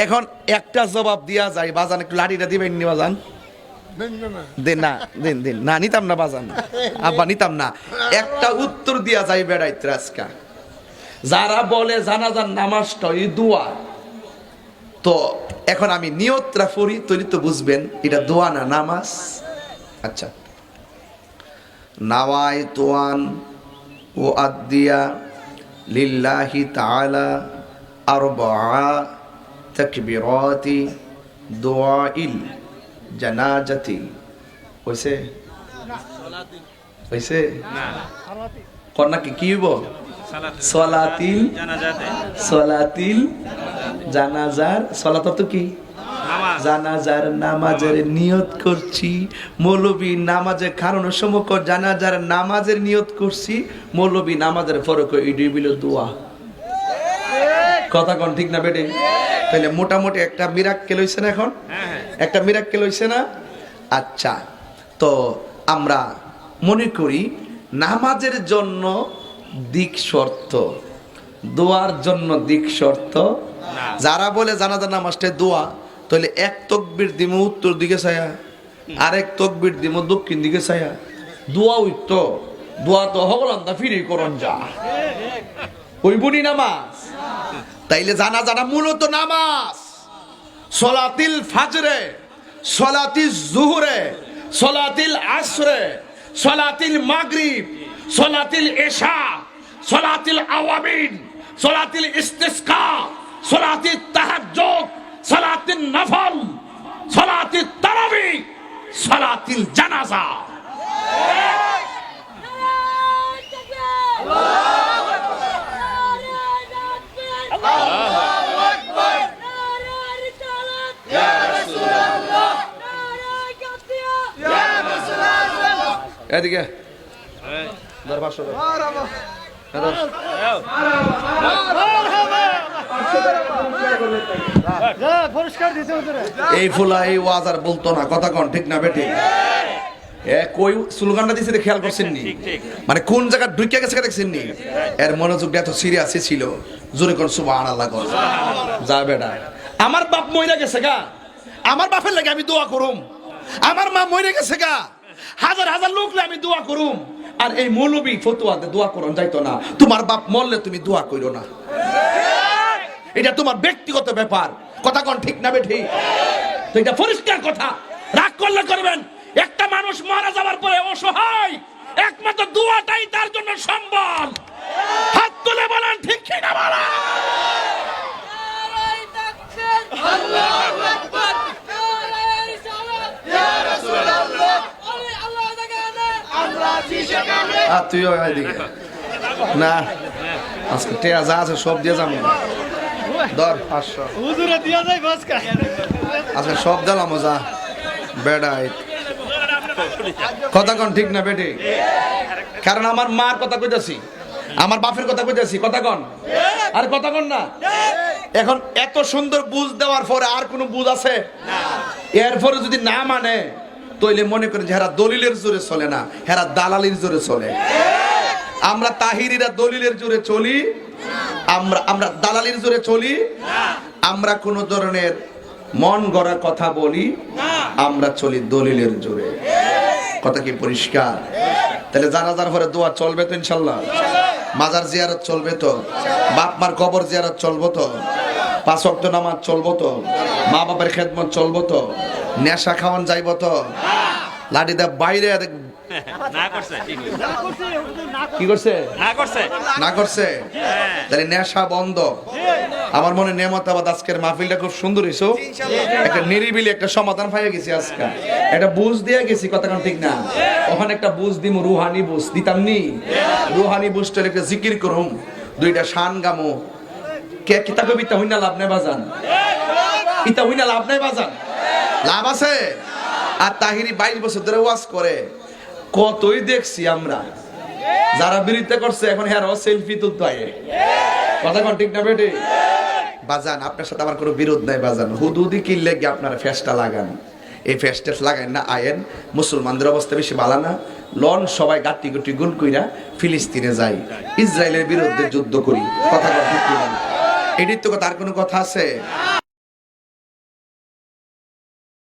এখন একটা জবাব দিয়া যায়, বাজান একটু লাঠিটা দিবেন নি বাজান? দিন না, দিন দিন না, নিতাম না বাজান, আব্বা নিতাম না। একটা উত্তর দিয়া যায় বেড়াইতে আজকা। যারা বলে জানাজার নামাজটা ওই দোয়া, তো এখন আমি নিয়তটা পড়ি, তৈরি তো বুঝবেন এটা দোয়া না নামাজ। আচ্ছা, নাওয়াই তোয়ান ও আদিয়া লিল্লাহি তাআলা আরবাআ তাকবীরাতি দুআইল জানাজাতি। হইছে হইছে না কন্যা কি হইব? সলাতিল সলাতিল জানাজার। সলাত তো কি? জানাজার নামাজের নিয়ত করছি। মৌলবী নামাজের কারণের সময় জানাজার নামাজের নিয়ত করছি, মৌলবী নামাজের ফরক ইডি বিল দোয়া। কথা কোন ঠিক না বেটে? তাহলে মোটামুটি একটা মিরাক্কেল হইছে না? এখন একটা মিরাক্কেল হইছে না? আচ্ছা, তো আমরা মনে করি নামাজের জন্য দিক শর্ত, দোয়ার জন্য দিক শর্ত। যারা বলে জানাজার নামাজটা দোয়া, তাহলে এক তকবীর দিম উত্তর দিকে ছায়া, আরেক তকবীর দিম দক্ষিণ দিকে ছায়া। দোয়া উইত দোয়া তো হগলান্দা ফিরে করন যা ওই বুনি নামাজ। তাইলে জানাজাটা মূলত নামাজ। সলাতিল ফাজরে, সলাতিল জুহরে, সলাতিল আসরে, সলাতিল মাগরিব, সলাতিল ইশা, সলাতিল আওয়াবিন, সলাতিল ইস্তিসকা, সলাতিল তাহাজ্জুদ, সলাতিল নফল, সলাতিল তারাবি, সলাতিল জানাজা। এদিকে এই ফুলা এই ওয়াজার বলতো না, কথা কন ঠিক না বেটি? কই স্লোগানটা দিছে খেয়াল করছেন নি? মানে কোন জায়গা ঢুকে গেছে দেখছেন নি? এর মনোযোগটা এত সিরিয়াস ছিল। জোরে কোন সুবহানাল্লাহ কর। যা বেটা, আমার বাপ মইরা গেছে গা, আমার বাপের লাগে আমি দোয়া করুম। আমার মা মইরা গেছে গা, হাজার হাজার লোক আমি দোয়া করুম। আর এই মৌলবী ফতুয়াতে দোয়া করুন যাইতো না। তোমার বাপ মরলে তুমি দোয়া করো না, এটা তোমার ব্যক্তিগত ব্যাপার। কথা কোন ঠিক না বেঠি? তো এটা পরিষ্কার কথা, রাগ করলে করবেন। একটা মানুষ মারা যাওয়ার পরে অসহায়, একমাত্র দোয়াটাই তার জন্য সম্বল। হাত তুলে বলেন ঠিক কি না বলা? তুইও এদিকে না, আজকে টেয়া যা আছে সব দিয়ে যাবো। ধর 500 আজকে সব দিলাম যা বেড়াই। কথা কন ঠিক না বেটি? কারণ আমার মার কথা কইতাছি, আমার বাপের কথা কইতাছি। কথা কন আর কথা কন না। এখন এত সুন্দর বুঝ দেওয়ার পরে আর কোনো বুঝ আছে? এরপরে যদি না মানে, তইলে মনে করেন যে হেরা দলিলের জোরে চলে না, হেরা দালালির জোরে চলে। আমরা তাহিরিরা দলিলের জোরে চলি, আমরা দালালির জোরে চলি। আমরা কোন ধরনের মন গড়া কথা বলি, আমরা চলি দলিলের জোরে। কথা কি পরিষ্কার? তাহলে জানাজার পরে দোয়া চলবে তো ইনশাল্লাহ? মাজার জিয়ারত চলবে তো? বাপ মার কবর জিয়ারত চলবো তো? 5 ওয়াক্ত নামাজ চলবো তো? মা বাবার খেদমত চলবো তো? নেশা খাওয়ান যাইব তো? লাঠি দা বাইরে কি করছে? না করছে। তাহলে নেশা বন্ধ। আমার মনে নেমতাবাদ আজকের মাহফিলটা খুব সুন্দর হইছো। একটা নিরিবিলি একটা সমাধান পাইয়া গেছি আজকে, একটা বুঝ দিয়ে গেছি। কথা কোন ঠিক না? ওখানে একটা বুঝ দিমু, রুহানি বুঝ দিতাম নি। রুহানি বুঝটা একটা জিকির করুম, 2টা শান গামো। কে কিতা কবিতা হইনা লাভ নাই বাজান? কিতা হইনা লাভ নাই বাজান? লাভ আছে। আর তাহিরি 22 বছর ধরে ওয়াজ করে, কতই দেখছি আমরা। যারা বিরোধিতা করছে এখন হেরাও সেলফি তুলতে হয়। কথা কোন ঠিক না বেটি? বাজান আপনার সাথে আমার কোনো বিরোধ নাই বাজান। হুদুদি কিনলে গিয়ে আপনারা ফেসটা লাগান, এই ফেসটা লাগান না। আয়েন মুসলমানদের অবস্থা বেশি ভালো না। লন সবাই গাটি গুটি গুল কইরা ফিলিস্তিনে যাই, ইসরায়েলের বিরুদ্ধে যুদ্ধ করি। কথা কোন ঠিক না? এটির তো তার কোনো কথা আছে?